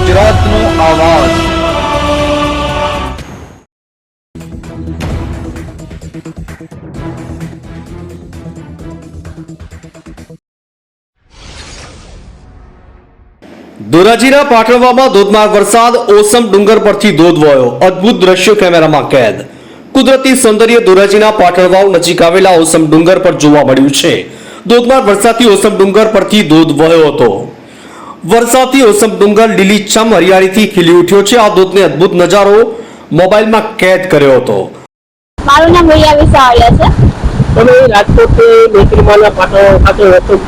ગુજરાતનો આવાજ। ધોરાજીના પાટણવામાં ધોધમાર વરસાદ, ઓસમ ડુંગર પરથી ધોધ વહ્યો, અદ્ભુત દ્રશ્યો કેમેરામાં કેદ। કુદરતી સૌંદર્ય ધોરાજીના પાટણવાવ નજીક આવેલા ઓસમ ડુંગર પર જોવા મળ્યું છે। ધોધમાર વરસાદથી ઓસમ ડુંગર પરથી ધોધ વહ્યો હતો। વરસાદથી ઓસમ ડુંગર લીલીછમ હરિયાળીથી ખીલી ઉઠ્યો છે। આ ધોધને અદ્ભુત નજારો મોબાઈલમાં કેદ કર્યો હતો। મારું નામ રિયા વિસાવડિયા છે। તમે રાજકોટથી મેત્રીમાના પાટણ ખાતે દર્શન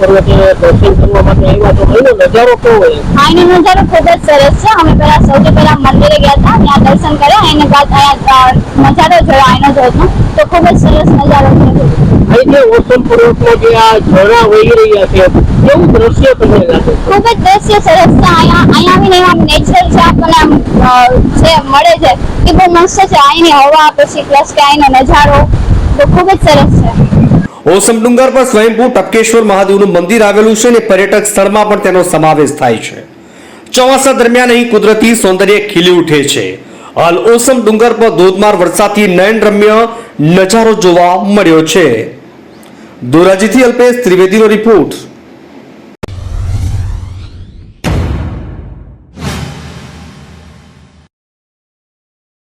કરવા માટે આવ્યા છો, એનો નજારો કેવો હોય? અહીંનો નજારો ખૂબ જ સરસ છે। અમે સૌથી પહેલા મંદિરે ગયા હતા, ત્યાં દર્શન કર્યા, એને બાદ અહીંયા નજારો જોયો અહીંનો ધોધનો, તો ખૂબ જ સરસ નજારો છે। અહીં જે ઓસમ પર્વતમાં જે આ ઝરણા વહી રહ્યા છે, કેવું દ્રશ્ય તમને લાગે? ખૂબ જ દ્રશ્ય સરસ છે। અહીંયા આવીને આમ નેચરલ છે, આપણને આમ જે મળે છે એ બહુ મસ્ત છે। અહીંની હવા પછી પ્લસ કે અહીંનો નજારો તો ખૂબ જ સરસ છે। ઓસમ ડુંગર પર સ્વયંભૂ ટપકેશ્વર મહાદેવનું મંદિર આવેલું છે અને પર્યટક સ્થળમાં પણ તેનો સમાવેશ થાય છે। ચોમાસા દરમિયાન અહીં કુદરતી સૌંદર્ય ખીલી ઉઠે છે। હાલ ઓસમ ડુંગર પર ધોધમાર વરસાદથી નયનરમ્ય નજારો જોવા મળ્યો છે। ધોરાજીથી અલ્પેશ ત્રિવેદીનો રિપોર્ટ।